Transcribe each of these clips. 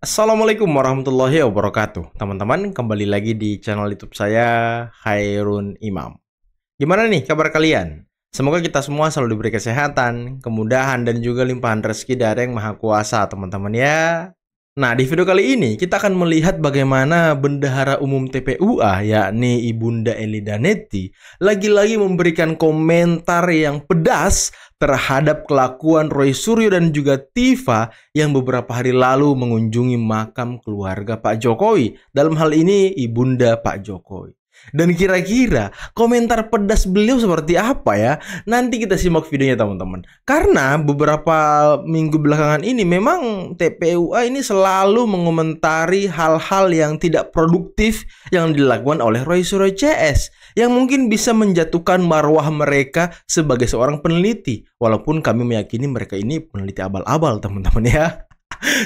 Assalamualaikum warahmatullahi wabarakatuh. Teman-teman, kembali lagi di channel YouTube saya, Khairun Imam. Gimana nih kabar kalian? Semoga kita semua selalu diberi kesehatan, kemudahan, dan juga limpahan rezeki dari Yang Maha Kuasa, teman-teman ya. Nah, di video kali ini kita akan melihat bagaimana Bendahara Umum TPUA, yakni Ibunda Elida Netti, lagi-lagi memberikan komentar yang pedas terhadap kelakuan Roy Suryo dan juga Tifa yang beberapa hari lalu mengunjungi makam keluarga Pak Jokowi. Dalam hal ini, Ibunda Pak Jokowi. Dan kira-kira komentar pedas beliau seperti apa ya? Nanti kita simak videonya teman-teman. Karena beberapa minggu belakangan ini memang TPUA ini selalu mengomentari hal-hal yang tidak produktif yang dilakukan oleh Roy Suryo CS, yang mungkin bisa menjatuhkan marwah mereka sebagai seorang peneliti. Walaupun kami meyakini mereka ini peneliti abal-abal teman-teman ya.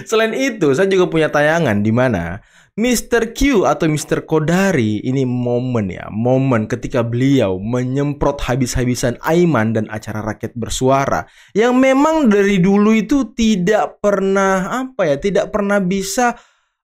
Selain itu, saya juga punya tayangan di mana Mr. Q atau Mr. Kodari ini momen ketika beliau menyemprot habis-habisan Aiman dan acara rakyat bersuara yang memang dari dulu itu tidak pernah bisa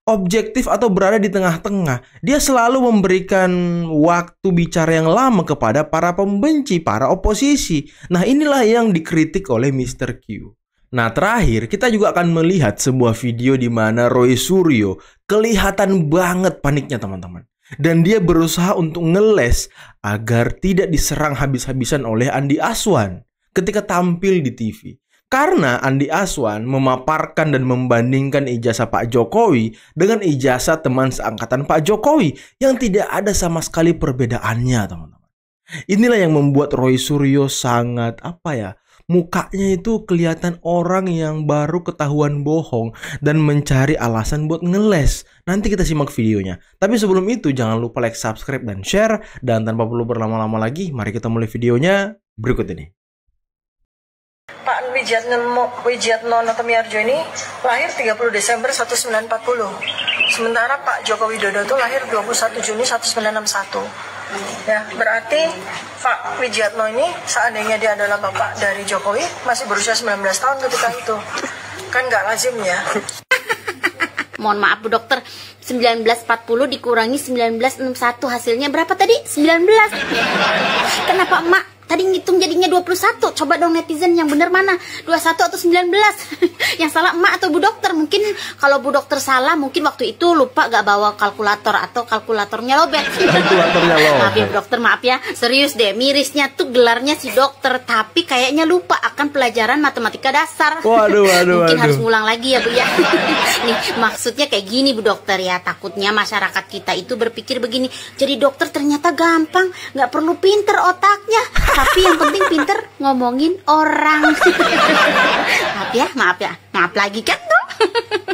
objektif atau berada di tengah-tengah. Dia selalu memberikan waktu bicara yang lama kepada para pembenci, para oposisi. Nah, inilah yang dikritik oleh Mr. Q. Nah, terakhir kita juga akan melihat sebuah video di mana Roy Suryo kelihatan banget paniknya teman-teman. Dan dia berusaha untuk ngeles agar tidak diserang habis-habisan oleh Andi Aswan ketika tampil di TV. Karena Andi Aswan memaparkan dan membandingkan ijazah Pak Jokowi dengan ijazah teman seangkatan Pak Jokowi yang tidak ada sama sekali perbedaannya teman-teman. Inilah yang membuat Roy Suryo sangat mukanya itu kelihatan orang yang baru ketahuan bohong dan mencari alasan buat ngeles. Nanti kita simak videonya. Tapi sebelum itu jangan lupa like, subscribe, dan share. Dan tanpa perlu berlama-lama lagi, mari kita mulai videonya berikut ini. Pak Wijiatno Notomiarjo ini lahir 30 Desember 1940. Sementara Pak Joko Widodo itu lahir 21 Juni 1961. Ya, berarti Pak Wijiatno ini seandainya dia adalah bapak dari Jokowi masih berusia 19 tahun ketika itu. Kan nggak lazim ya. Mohon maaf Bu Dokter, 1940 dikurangi 1961 hasilnya berapa tadi? 19. Kenapa emak tadi ngitung jadinya 21? Coba dong netizen, yang bener mana? 21 atau 19? Yang salah emak atau Bu Dokter? Mungkin kalau Bu Dokter salah, mungkin waktu itu lupa gak bawa kalkulator atau kalkulatornya lobet. Kalkulatornya lobet. Maaf ya Bu Dokter, maaf ya. Serius deh, mirisnya tuh gelarnya si dokter, tapi kayaknya lupa akan pelajaran matematika dasar. Waduh. Mungkin harus ngulang lagi ya Bu ya. Nih, maksudnya kayak gini Bu Dokter ya. Takutnya masyarakat kita itu berpikir begini, jadi dokter ternyata gampang, gak perlu pinter otaknya, tapi yang penting pinter ngomongin orang. Maaf lagi kan tuh.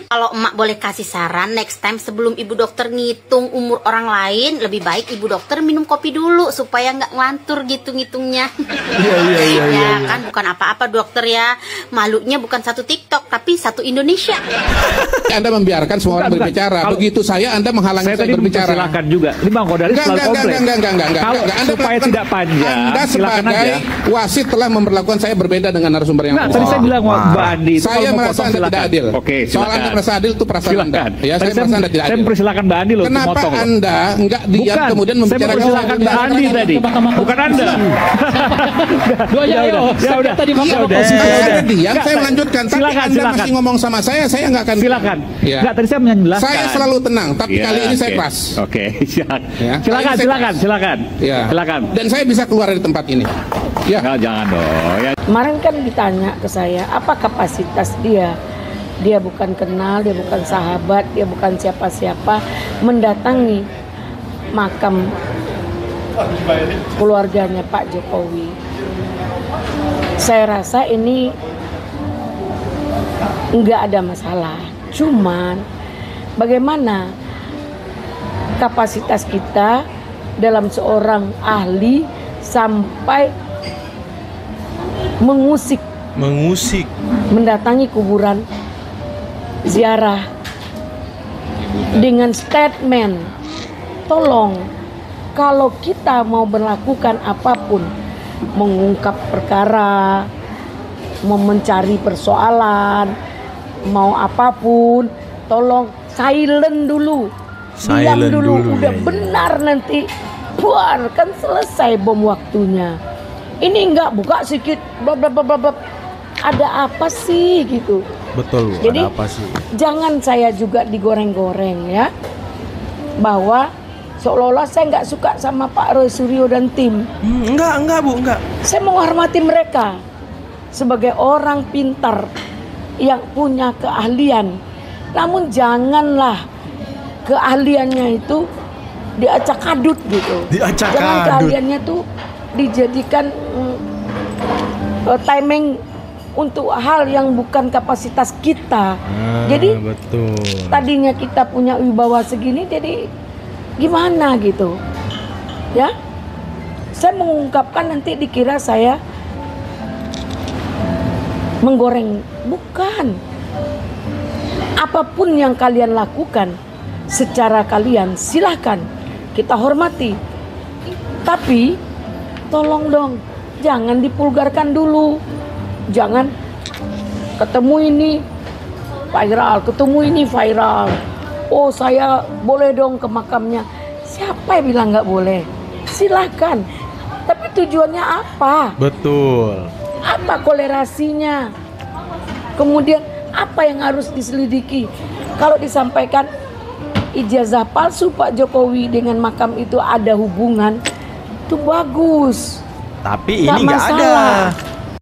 Kalau emak boleh kasih saran, next time sebelum ibu dokter ngitung umur orang lain, lebih baik ibu dokter minum kopi dulu supaya nggak ngelantur gitu ngitungnya. Iya. Kan bukan apa-apa dokter ya. Malunya bukan satu TikTok tapi satu Indonesia. Anda membiarkan semua orang berbicara. Begitu Anda menghalangi saya berbicara. Silakan juga. Ini Bang Kodari selalu komplain. Kalau supaya tidak panjang, Anda sebagai wasit telah memperlakukan saya berbeda dengan narasumber yang lain. Tadi saya bilang Mbak Andi itu saya merasa Anda tidak adil. Oke, soal Anda merasa adil itu perasaan Anda. Ya, saya merasa Anda tidak adil. Saya mempersilakan Mbak Andi loh. Kenapa Anda enggak diam kemudian membicarakan? Saya mempersilakan Mbak Andi tadi. Bukan Anda. Udah. Tadi Anda diam, saya melanjutkan. Tapi Anda masih ngomong sama saya nggak akan. Silakan. Enggak, tadi saya menjelaskan. Saya selalu tenang, tapi kali ini saya keras. Oke, silakan. Silakan. Dan saya bisa keluar dari tempat ini. Ya. Jangan dong. Ya. Kemarin kan ditanya ke saya, apa kapasitas dia? Dia bukan kenal, dia bukan sahabat, dia bukan siapa-siapa mendatangi makam keluarganya Pak Jokowi. Saya rasa ini nggak ada masalah. Cuman bagaimana kapasitas kita dalam seorang ahli sampai mengusik mendatangi kuburan ziarah dengan statement, tolong kalau kita mau melakukan apapun, mengungkap perkara, mau mencari persoalan, mau apapun, tolong silent dulu. Diam Silent dulu, udah ya, benar nanti buar kan selesai bom waktunya. Ini enggak buka sedikit bla bla bla bla, bla. Ada apa sih gitu. Betul, Bu. Jadi Ada apa sih? jangan saya juga digoreng-goreng ya, bahwa seolah-olah saya nggak suka sama Pak Roy Suryo dan tim. Enggak Bu, enggak. Saya menghormati mereka sebagai orang pintar yang punya keahlian. Namun janganlah keahliannya itu diacak-adut gitu. Diacak-adut. Jangan keahliannya tuh dijadikan timing untuk hal yang bukan kapasitas kita. Jadi betul. tadinya kita punya wibawa segini, jadi gimana gitu ya. Saya mengungkapkan nanti dikira saya menggoreng. Bukan. Apapun yang kalian lakukan secara kalian silahkan, kita hormati, tapi tolong dong jangan dipulgarkan dulu. Jangan ketemu ini viral, ketemu ini viral, oh saya boleh dong ke makamnya. Siapa yang bilang nggak boleh? Silahkan, tapi tujuannya apa? Betul. Apa kolerasinya? Kemudian apa yang harus diselidiki? Kalau disampaikan ijazah palsu Pak Jokowi dengan makam itu ada hubungan, itu bagus. Tapi Nggak ini nggak ada. masalah.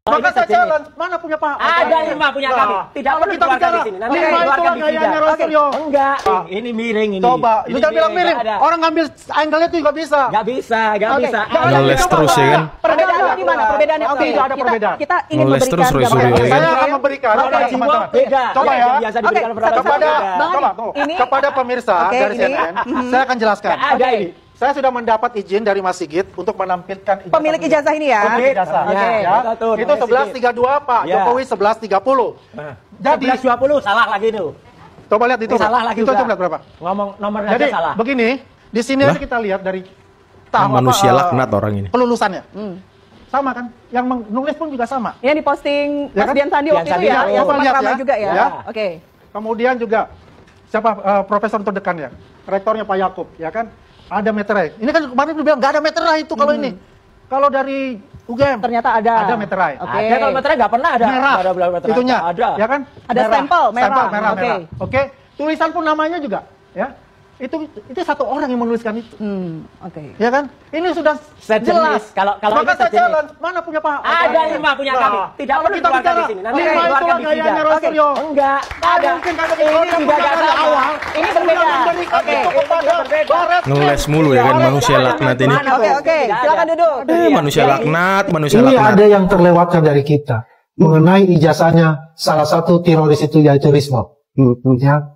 Maka saya challenge, mana punya Pak? Ada 5 punya kami. Tidak perlu kita dikeluarkan bicara di sini. Nanti lima dikeluarkan itulah di gayanya sidang. Roy Suryo. Enggak, ini miring ini. Coba, lu Ini jangan bilang miring. nggak ada. Orang ngambil angle-nya tuh juga bisa. Nggak bisa, nggak Oke, bisa. jangan Ngeles coba, terus ya kan? Perbedaannya di mana? Perbedaannya Oke, tidak ada perbedaan. Kita ingin Ngeles memberikan terus Roy Suryo, gambaran. ya kan? Saya akan memberikan Kalau kepada jiwa teman-teman. beda. Coba ya. Yang biasa diberikan Oke, kepada satu-satu. Kepada Bang coba, Adi, tuh. ini- Kepada pemirsa Oke, dari ini. CNN, saya akan jelaskan. Nggak ada ini. Saya sudah mendapat izin dari Mas Sigit untuk menampilkan Pemilik ijazah ini ya. Pemilik ijazah. Oke. Ya. Betul, Itu 1132 Pak Ya. Jokowi 1130. Jadi 1120 salah lagi itu. coba lihat itu. Salah Pak. lagi Itu udah. coba lihat berapa? Ngomong nomornya Jadi aja salah. begini, di sini Lah? aja kita lihat dari tahap Manusia laknat orang ini. pelulusannya. Sama kan? Yang menulis pun juga sama. Yang diposting Ya Mas kan? Dian Sandi waktu Dian itu Sandi, ya, oh. yang Coba sempat lihat ramai ya. juga ya. Ya. Oke. Kemudian juga siapa profesor terdekan ya? Rektornya Pak Yakub, ya kan? Ada meterai. Ini kan kemarin dia bilang nggak ada meterai itu kalau ini. Kalau dari UGM Ternyata ada. Ada meterai. Oke. Ada kalau meterai nggak pernah ada. Merah. Nggak ada bilang meterai. Itunya. Ada. Ya kan? Ada stempel merah. Merah. Oke. Oke. Tulisan pun namanya juga, ya. Itu satu orang yang menuliskan itu. Oke. Ya kan? Ini sudah Sejenis. jelas. Kalau Maka ini saya sejenis. challenge, mana punya Pak? Ada 5 punya kami. Tidak kalau perlu kita dikeluarkan bicara di sini. Nanti lima dikeluarkan itulah di gayanya sidang. Roy Suryo. Enggak. Ada. Mungkin kami Ini juga nggak dari sama. awal. Ini berbeda. Oke. Oke. Ngeles mulu ya kan manusia laknat ini. Oke, oke. Silakan duduk. Manusia laknat, manusia Ini laknat. ada yang terlewatkan dari kita mengenai ijazahnya salah satu teroris itu yaitu Rismo. Ya.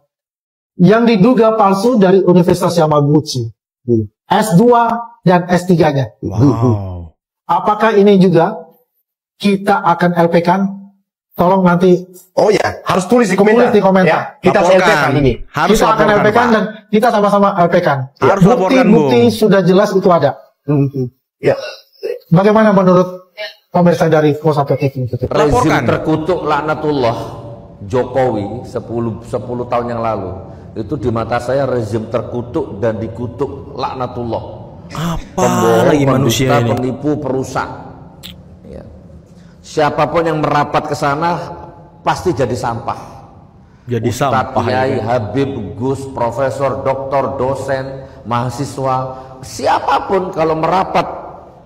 Yang diduga palsu dari Universitas Yamaguchi. S2 dan S3-nya. Wow. Apakah ini juga kita akan LP-kan? Tolong nanti Oh ya, harus tulis di komentar. tulis di komentar. Ya, kita Laporkan. LP-kan ini. Harus Kita akan laporkan, LP-kan Pak. dan kita sama-sama LP-kan. Harus laporkan, Bukti-bukti Bung. sudah jelas itu ada. Ya. Bagaimana menurut pemirsa dari Kosa PT? Laporkan. Rezim terkutuk laknatullah Jokowi 10 tahun yang lalu itu di mata saya rezim terkutuk dan dikutuk laknatullah. Apa lagi manusia pendusta, ini? penipu, perusak. Ya. Siapapun yang merapat ke sana pasti jadi sampah. Jadi Ustadz, sampah. Kiai, ya. Habib, Gus, Profesor, Doktor, dosen, mahasiswa, siapapun kalau merapat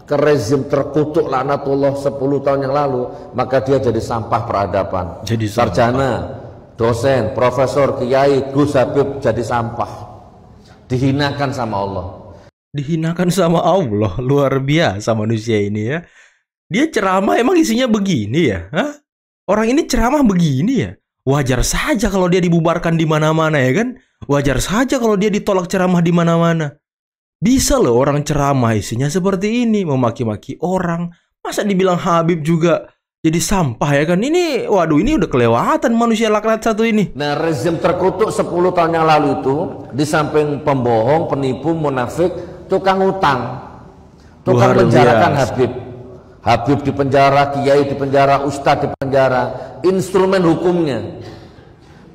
ke rezim terkutuk laknatullah 10 tahun yang lalu, maka dia jadi sampah peradaban. Jadi sampah. Sarjana, dosen, profesor, kiai, Gus, Habib jadi sampah. Dihinakan sama Allah. Dihinakan sama Allah. Luar biasa manusia ini ya. Dia ceramah emang isinya begini ya? Hah? Orang ini ceramah begini ya? Wajar saja kalau dia dibubarkan di mana-mana ya kan? Wajar saja kalau dia ditolak ceramah di mana-mana. Bisa loh orang ceramah isinya seperti ini, memaki-maki orang. Masa dibilang Habib juga jadi sampah ya kan? Ini, waduh ini udah kelewatan manusia laknat satu ini. Nah, rezim terkutuk 10 tahun yang lalu itu, di samping pembohong, penipu, munafik, tukang utang, tukang Luar penjarakan biasa. Habib. Habib di penjara, kiai di penjara, ustadz di penjara, instrumen hukumnya.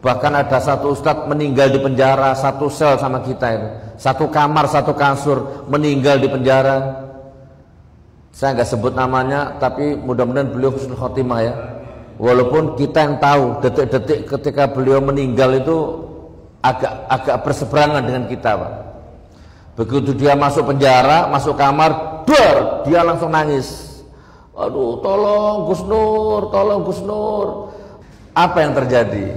Bahkan ada satu ustadz meninggal di penjara, satu sel sama kita itu, satu kamar, satu kasur, meninggal di penjara. Saya nggak sebut namanya, tapi mudah-mudahan beliau husnul khotimah ya. Walaupun kita yang tahu detik-detik ketika beliau meninggal itu agak berseberangan dengan kita, Pak. Begitu dia masuk penjara, masuk kamar, dia langsung nangis. Aduh, tolong Gus Nur, tolong Gus Nur. Apa yang terjadi?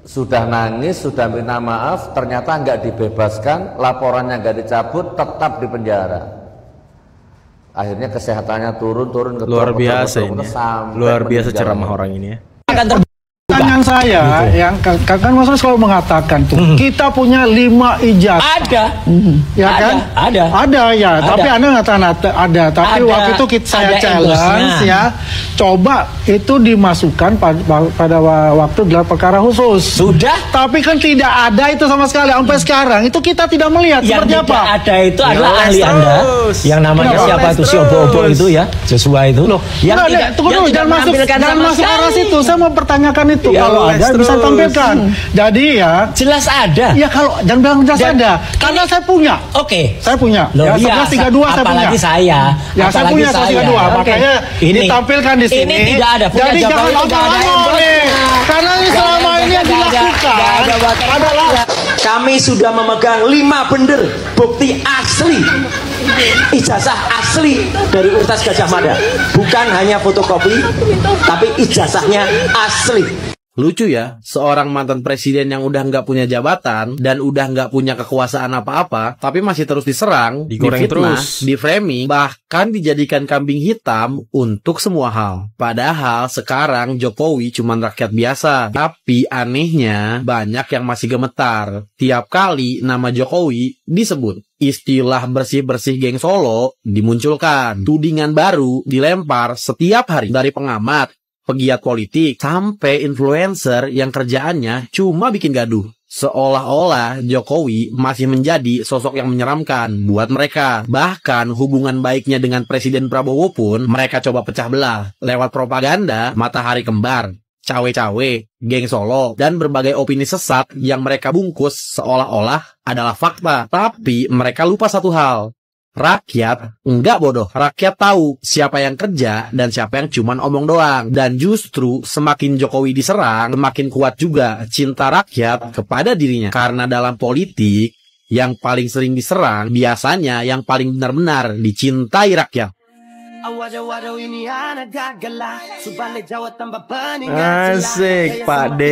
Sudah nangis, sudah minta maaf, ternyata nggak dibebaskan, laporannya nggak dicabut, tetap di penjara. Akhirnya kesehatannya turun luar biasa ini. Luar biasa ceramah orang ini ya. Pertanyaan saya, gitu. Yang kan Mas selalu mengatakan tuh, kita punya 5 ijazah. Ada. Ya ada, kan? Ada ya, ada. Tapi Anda ngatakan ada. Tapi ada, waktu itu saya challenge ya, coba itu dimasukkan pada waktu gelar perkara khusus. Sudah. Tapi kan tidak ada itu sama sekali sampai sekarang. Itu kita tidak melihat yang seperti apa. Yang tidak ada itu adalah ahli Anda, yang namanya siapa itu si Obo-Obo itu ya, Joshua itu. Loh, yang jangan masuk arah situ. Saya mau pertanyakan itu. Ya, kalau ada bisa tampilkan. Jadi ya jelas ada. Ya kalau jangan bilang jelas ada. Karena saya punya. Oke. Saya punya. Loh, ya, iya, 1132 saya punya. Apalagi saya. Ya saya punya 1132. Makanya ini ditampilkan di sini. Ini tidak ada. Jadi jangan ngomong nih. Karena ini selama ini yang dilakukan adalah kami sudah memegang 5 bender bukti asli. Ijazah asli dari Universitas Gadjah Mada, bukan hanya fotokopi, tapi ijazahnya asli. Lucu ya, seorang mantan presiden yang udah nggak punya jabatan dan udah nggak punya kekuasaan apa-apa, tapi masih terus diserang, digoreng difitnah, terus, di-framing, bahkan dijadikan kambing hitam untuk semua hal. Padahal sekarang Jokowi cuma rakyat biasa. Tapi anehnya banyak yang masih gemetar. Tiap kali nama Jokowi disebut, istilah bersih-bersih geng Solo dimunculkan. Tudingan baru dilempar setiap hari dari pengamat, pegiat politik, sampai influencer yang kerjaannya cuma bikin gaduh. Seolah-olah Jokowi masih menjadi sosok yang menyeramkan buat mereka. Bahkan hubungan baiknya dengan Presiden Prabowo pun mereka coba pecah belah lewat propaganda, matahari kembar, cawe-cawe, geng Solo, dan berbagai opini sesat yang mereka bungkus seolah-olah adalah fakta. Tapi mereka lupa satu hal. Rakyat enggak bodoh. Rakyat tahu siapa yang kerja dan siapa yang cuman omong doang. Dan justru semakin Jokowi diserang, semakin kuat juga cinta rakyat kepada dirinya. Karena dalam politik, yang paling sering diserang biasanya yang paling benar-benar dicintai rakyat. Asik, Pak D.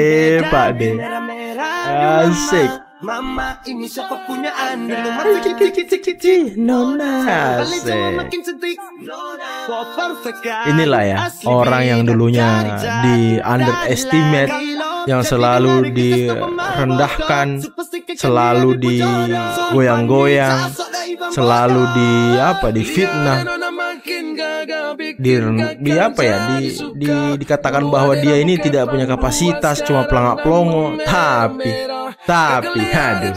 Asik. Mama ini siapa punya Anda? Nona. Inilah ya orang yang dulunya di underestimate, yang selalu direndahkan, selalu digoyang-goyang, selalu difitnah, dikatakan bahwa dia ini tidak punya kapasitas, cuma pelangak-pelongo. Tapi aduh.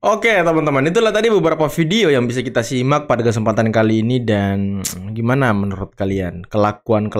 Oke teman-teman, itulah tadi beberapa video yang bisa kita simak pada kesempatan kali ini. Dan gimana menurut kalian kelakuan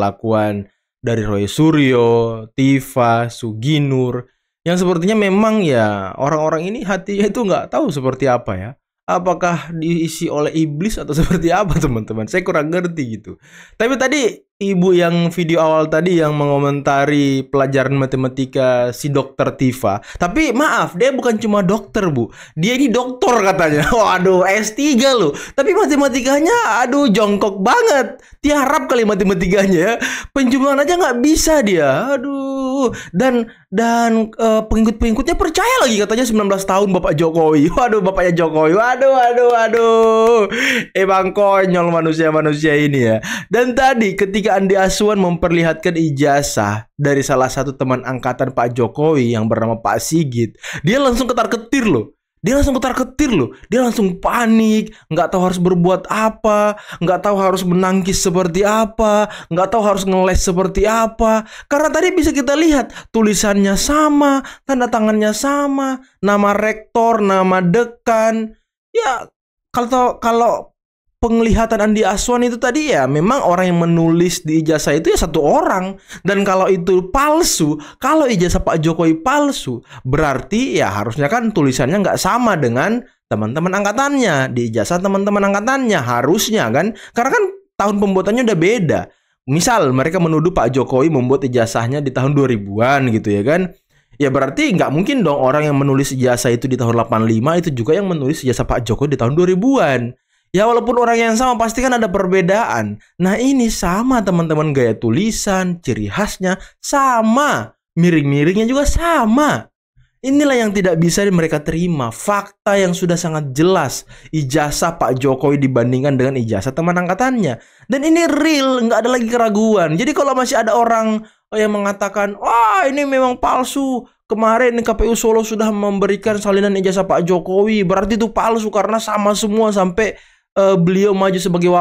dari Roy Suryo, Tifa, Suginur, yang sepertinya memang ya orang-orang ini hatinya itu nggak tahu seperti apa ya. Apakah diisi oleh iblis atau seperti apa teman-teman? Saya kurang ngerti gitu. Tapi tadi ibu yang video awal tadi yang mengomentari pelajaran matematika si dokter Tifa. Tapi maaf, dia bukan cuma dokter bu. Dia ini doktor katanya. Waduh, S3 loh. Tapi matematikanya aduh jongkok banget. Tiarap kali matematikanya. Penjumlahan aja nggak bisa dia. Aduh. Dan pengikut-pengikutnya percaya lagi katanya 19 tahun Bapak Jokowi. Waduh, bapaknya Jokowi. Waduh. Emang konyol manusia-manusia ini ya. Dan tadi ketika Andi Aswan memperlihatkan ijazah dari salah satu teman angkatan Pak Jokowi yang bernama Pak Sigit, dia langsung ketar-ketir loh. Dia langsung panik, nggak tahu harus berbuat apa, nggak tahu harus menangkis seperti apa, nggak tahu harus ngeles seperti apa. Karena tadi bisa kita lihat tulisannya sama, tanda tangannya sama, nama rektor, nama dekan. Ya kalau penglihatan Andi Aswan itu tadi ya memang orang yang menulis di ijazah itu ya satu orang. Dan kalau itu palsu, kalau ijazah Pak Jokowi palsu, berarti ya harusnya kan tulisannya nggak sama dengan teman-teman angkatannya. Di ijazah teman-teman angkatannya harusnya kan. Karena kan tahun pembuatannya udah beda. Misal mereka menuduh Pak Jokowi membuat ijazahnya di tahun 2000-an gitu ya kan. Ya berarti nggak mungkin dong orang yang menulis ijazah itu di tahun 85 itu juga yang menulis ijazah Pak Jokowi di tahun 2000-an. Ya walaupun orang yang sama pasti kan ada perbedaan. Nah ini sama teman-teman, gaya tulisan, ciri khasnya sama, miring-miringnya juga sama. Inilah yang tidak bisa mereka terima. Fakta yang sudah sangat jelas, ijazah Pak Jokowi dibandingkan dengan ijazah teman angkatannya. Dan ini real, nggak ada lagi keraguan. Jadi kalau masih ada orang yang mengatakan, wah ini memang palsu, kemarin KPU Solo sudah memberikan salinan ijazah Pak Jokowi, berarti itu palsu karena sama semua sampai beliau maju sebagai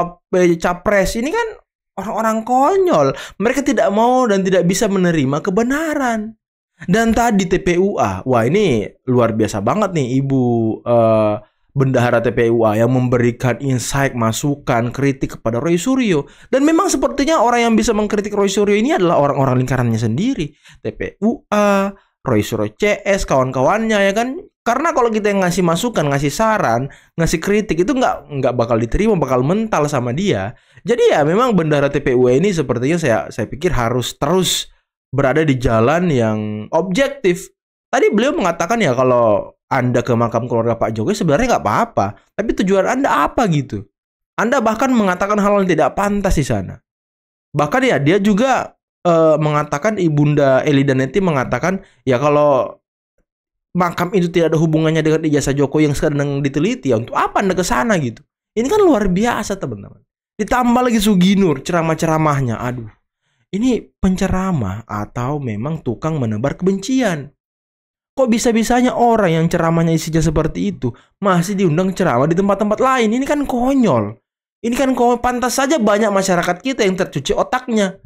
capres. Ini kan orang-orang konyol. Mereka tidak mau dan tidak bisa menerima kebenaran. Dan tadi TPUA, wah ini luar biasa banget nih Ibu Bendahara TPUA yang memberikan insight, masukan, kritik kepada Roy Suryo. Dan memang sepertinya orang yang bisa mengkritik Roy Suryo ini adalah orang-orang lingkarannya sendiri. TPUA, Roy Suryo CS, kawan-kawannya ya kan. Karena kalau kita yang ngasih masukan, ngasih saran, ngasih kritik itu nggak bakal diterima, bakal mental sama dia. Jadi ya memang Bendahara TPUA ini sepertinya saya pikir harus terus berada di jalan yang objektif. Tadi beliau mengatakan ya kalau Anda ke makam keluarga Pak Jokowi sebenarnya nggak apa-apa. Tapi tujuan Anda apa gitu? Anda bahkan mengatakan hal yang tidak pantas di sana. Bahkan ya dia juga mengatakan, Ibunda Elida Neti mengatakan ya kalau makam itu tidak ada hubungannya dengan ijazah Jokowi yang sedang diteliti, ya untuk apa Anda ke sana gitu? Ini kan luar biasa teman-teman. Ditambah lagi Suginur ceramah-ceramahnya. Aduh. Ini penceramah atau memang tukang menebar kebencian? Kok bisa-bisanya orang yang ceramahnya isinya seperti itu masih diundang ceramah di tempat-tempat lain? Ini kan konyol. Ini kan pantas saja banyak masyarakat kita yang tercuci otaknya.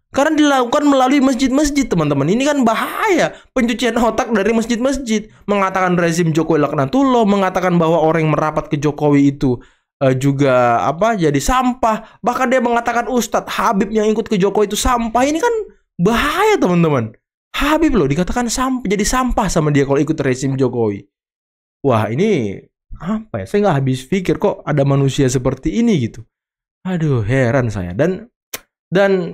Karena dilakukan melalui masjid-masjid, teman-teman. Ini kan bahaya, pencucian otak dari masjid-masjid. Mengatakan rezim Jokowi laknatullah, mengatakan bahwa orang yang merapat ke Jokowi itu juga jadi sampah. Bahkan dia mengatakan Ustadz Habib yang ikut ke Jokowi itu sampah. Ini kan bahaya, teman-teman. Habib loh dikatakan jadi sampah sama dia kalau ikut rezim Jokowi. Wah, ini apa ya? Saya nggak habis pikir kok ada manusia seperti ini gitu. Aduh, heran saya. Dan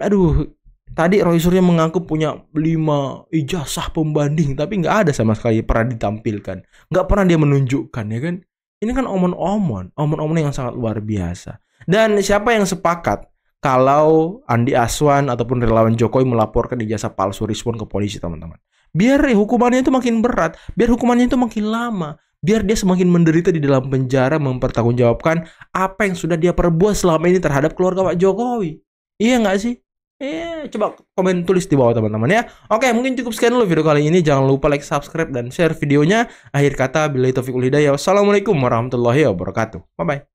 aduh, tadi Roy Suryo mengaku punya 5 ijazah pembanding, tapi nggak ada sama sekali pernah ditampilkan. Nggak pernah dia menunjukkan, ya kan? Ini kan omon-omon yang sangat luar biasa. Dan siapa yang sepakat kalau Andi Aswan ataupun relawan Jokowi melaporkan ijazah palsu Rizwan ke polisi, teman-teman? Biar hukumannya itu makin berat, biar hukumannya itu makin lama, biar dia semakin menderita di dalam penjara mempertanggungjawabkan apa yang sudah dia perbuat selama ini terhadap keluarga Pak Jokowi. Iya nggak sih? Coba komen tulis di bawah teman-teman ya. Oke, mungkin cukup sekian dulu video kali ini. Jangan lupa like, subscribe, dan share videonya. Akhir kata, billahi taufiq wal hidayah. Wassalamualaikum warahmatullahi wabarakatuh. Bye-bye.